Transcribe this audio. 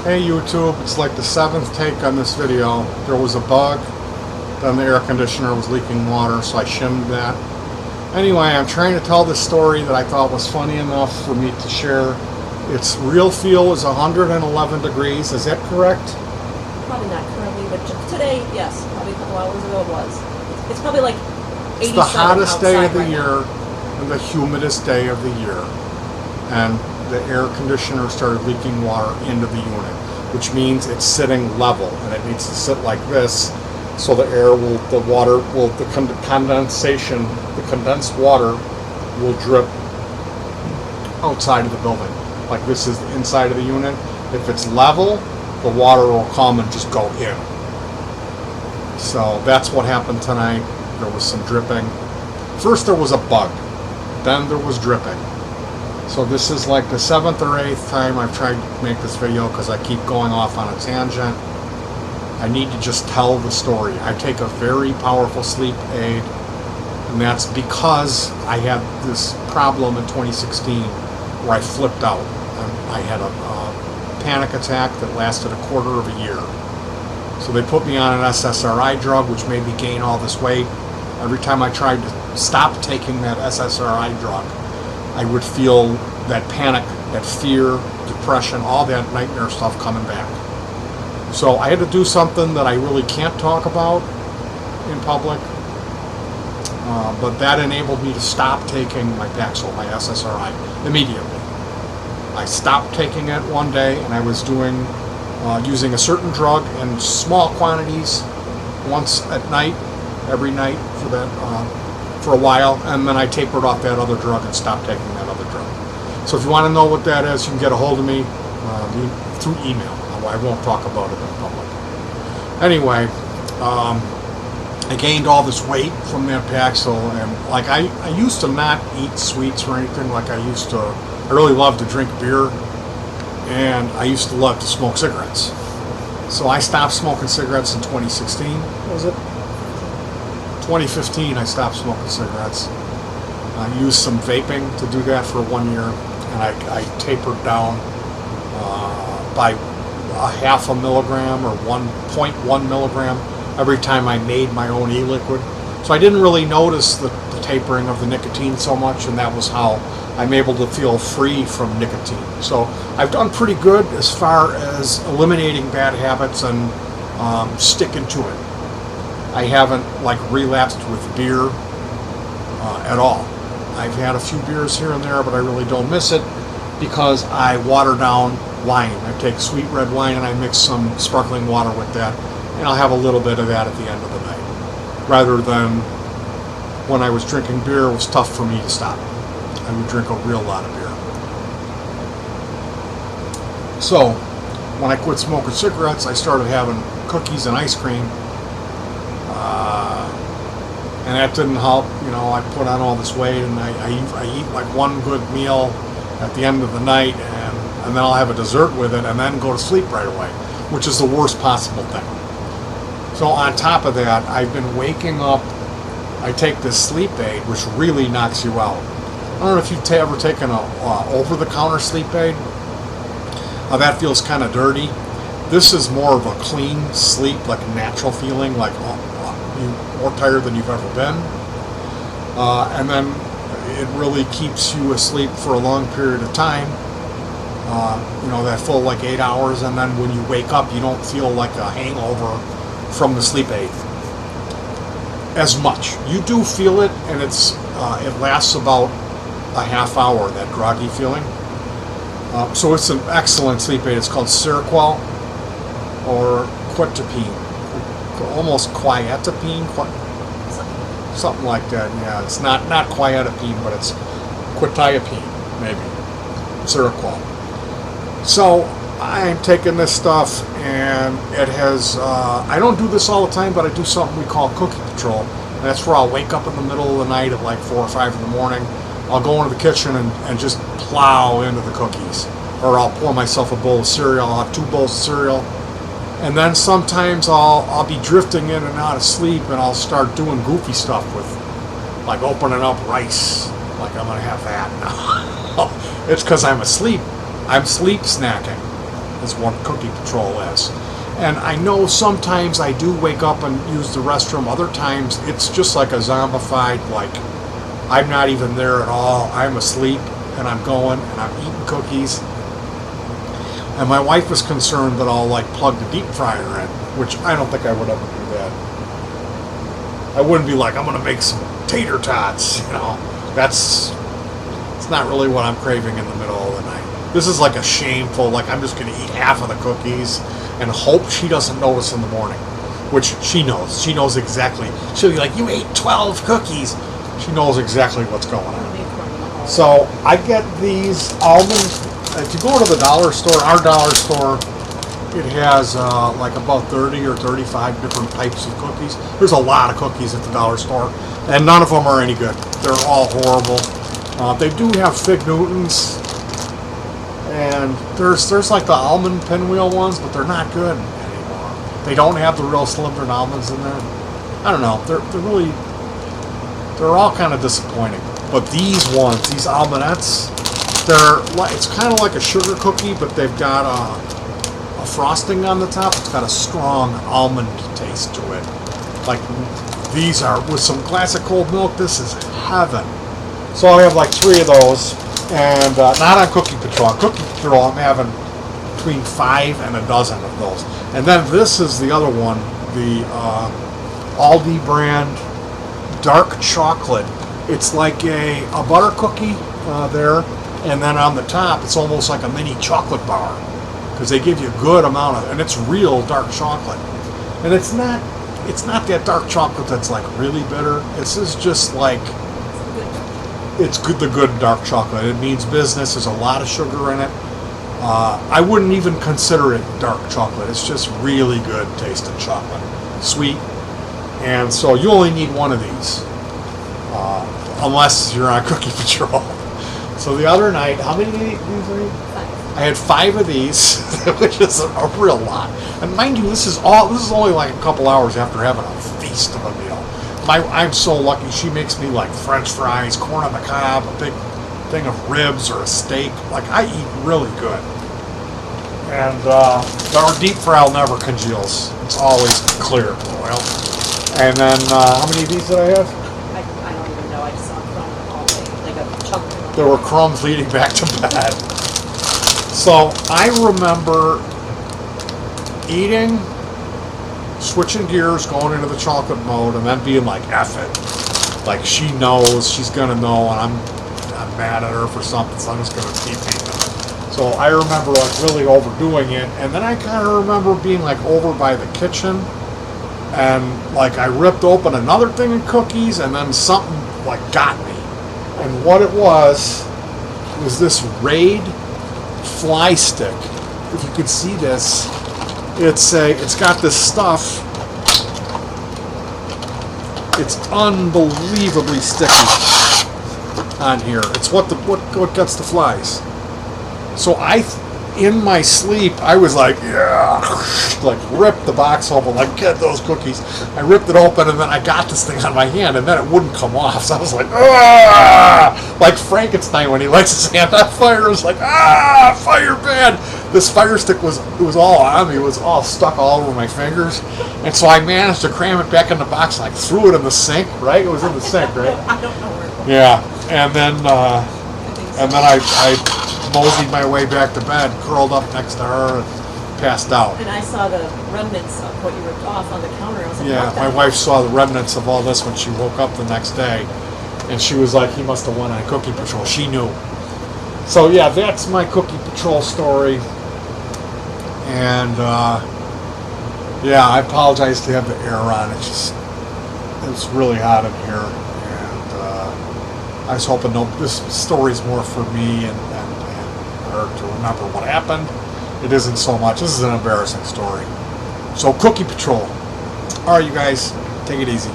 Hey YouTube, it's like the 7th take on this video. There was a bug, then the air conditioner was leaking water, so I shimmed that. Anyway, I'm trying to tell this story that I thought was funny enough for me to share. Its real feel is 111 degrees, is that correct? Probably not currently, but today, yes. Probably a couple hours ago it was. It's probably like 87 It's the hottest day of the right year now. and the humidest day of the year. And the air conditioner started leaking water into the unit, which means it's sitting level, and it needs to sit like this so the air will, the water will, the condensation, the condensed water will drip outside of the building. Like this is the inside of the unit. If it's level, the water will come and just go in. So that's what happened tonight. There was some dripping. First there was a bug, then there was dripping. So this is like the 7th or 8th time I've tried to make this video because I keep going off on a tangent. I need to just tell the story. I take a very powerful sleep aid, and that's because I had this problem in 2016 where I flipped out. I had a panic attack that lasted a quarter of a year. So they put me on an SSRI drug, which made me gain all this weight. Every time I tried to stop taking that SSRI drug, I would feel that panic, that fear, depression, all that nightmare stuff coming back. So I had to do something that I really can't talk about in public, but that enabled me to stop taking my Paxil, my SSRI, immediately. I stopped taking it one day, and I was doing using a certain drug in small quantities once at night, every night for that. For a while, and then I tapered off that other drug and stopped taking that other drug. So if you want to know what that is, you can get a hold of me through email. I won't talk about it in public. Anyway, I gained all this weight from that Paxil, and like I used to not eat sweets or anything like I used to. I really loved to drink beer, and I used to love to smoke cigarettes. So I stopped smoking cigarettes in 2016, was it? 2015 I stopped smoking cigarettes. I used some vaping to do that for 1 year, and I tapered down by a half a milligram or 1.1 milligram every time I made my own e-liquid. So I didn't really notice the tapering of the nicotine so much, and that was how I'm able to feel free from nicotine. So I've done pretty good as far as eliminating bad habits and sticking to it. I haven't like relapsed with beer at all. I've had a few beers here and there, but I really don't miss it because I water down wine. I take sweet red wine and I mix some sparkling water with that, and I'll have a little bit of that at the end of the night. Rather than when I was drinking beer, it was tough for me to stop. I would drink a real lot of beer. So when I quit smoking cigarettes, I started having cookies and ice cream. And that didn't help. You know, I put on all this weight, and I eat like one good meal at the end of the night, and then I'll have a dessert with it and then go to sleep right away, which is the worst possible thing. So on top of that, I've been waking up. I take this sleep aid, which really knocks you out. I don't know if you've ever taken a over-the-counter sleep aid. That feels kind of dirty. This is more of a clean sleep, like a natural feeling, like you're more tired than you've ever been. And then it really keeps you asleep for a long period of time. You know, that full like 8 hours, and then when you wake up, you don't feel like a hangover from the sleep aid as much. You do feel it, and it lasts about a half hour, that groggy feeling. So it's an excellent sleep aid. It's called Seroquel or quetiapine, almost quietapine, something like that. Yeah, it's not quietapine, but it's quetiapine, maybe, Seroquel. So I'm taking this stuff, and it has, I don't do this all the time, but I do something we call cookie patrol. And that's where I'll wake up in the middle of the night at like 4 or 5 in the morning. I'll go into the kitchen and just plow into the cookies. Or I'll pour myself a bowl of cereal. I'll have 2 bowls of cereal. And then sometimes I'll be drifting in and out of sleep, and I'll start doing goofy stuff with, like opening up rice. Like I'm going to have that now. It's because I'm asleep. I'm sleep snacking. is what Cookie Patrol is. And I know sometimes I do wake up and use the restroom. Other times it's just like a zombified, like I'm not even there at all. I'm asleep and I'm going and I'm eating cookies. And my wife was concerned that I'll like plug the deep fryer in, which I don't think I would ever do that. I wouldn't be like, I'm going to make some tater tots, you know. It's not really what I'm craving in the middle of the night. This is like a shameful, like I'm just going to eat half of the cookies and hope she doesn't notice in the morning, which she knows. She knows exactly. She'll be like, you ate 12 cookies. She knows exactly what's going on. So I get these almond. If you go to the dollar store, our dollar store, it has like about 30 or 35 different types of cookies. There's a lot of cookies at the dollar store, and none of them are any good. They're all horrible. They do have Fig Newtons, and there's like the almond pinwheel ones, but they're not good anymore. They don't have the real slivered almonds in there. I don't know. They're all kind of disappointing. But these ones, these almondettes, it's kind of like a sugar cookie, but they've got a frosting on the top. It's got a strong almond taste to it. Like these are with some classic cold milk. This is heaven. So I have like 3 of those, and not on Cookie Patrol. On Cookie Patrol, I'm having between 5 and a dozen of those. And then this is the other one, the Aldi brand dark chocolate. It's like a butter cookie there, and then on the top, it's almost like a mini chocolate bar, because they give you a good amount of, and it's real dark chocolate. And it's not that dark chocolate that's like really bitter. This is just like, it's good, the good dark chocolate. It means business. There's a lot of sugar in it. I wouldn't even consider it dark chocolate. It's just really good tasting chocolate, sweet. And so you only need one of these, unless you're on Cookie Patrol. So the other night, how many did you eat? 5. I had 5 of these, which is a real lot. And mind you, this is only like a couple hours after having a feast of a meal. I'm so lucky. She makes me like French fries, corn on the cob, a big thing of ribs or a steak. Like I eat really good. And our deep fry never congeals. It's always clear oil. And then how many of these did I have? I don't even know. I just saw a crumb in the hallway, like a chunk. There were crumbs leading back to bed. So I remember eating, switching gears, going into the chocolate mode, and then being like, F it. Like she knows, she's gonna know, and I'm mad at her for something, so I'm just gonna keep eating it. So I remember like really overdoing it, and then I kind of remember being like over by the kitchen, and like I ripped open another thing of cookies, and then something like got me. And what it was this Raid fly stick. If you could see this, it's got this stuff. It's unbelievably sticky on here. It's what gets the flies. So in my sleep, I was like, yeah, like ripped the box open, like get those cookies. I ripped it open, and then I got this thing on my hand, and then it wouldn't come off. So I was like, ah, like Frankenstein when he lights his hand on fire. It was like, ah, fire bad. This fire stick was all on me. It was all stuck all over my fingers, and so I managed to cram it back in the box. And I threw it in the sink. Right, it was in the sink, right? I don't know where it was. Yeah, and then I moseyed my way back to bed, curled up next to her, and passed out. And I saw the remnants of what you ripped off on the counter. I was like, Yeah, what the my heck? wife saw the remnants of all this when she woke up the next day, and she was like, he must have went on Cookie Patrol. She knew. So yeah, that's my Cookie Patrol story. And yeah, I apologize to have the air on. It's really hot in here. I was hoping this story's more for me and her to remember what happened. It isn't so much. This is an embarrassing story. So Cookie Patrol. All right, you guys, take it easy.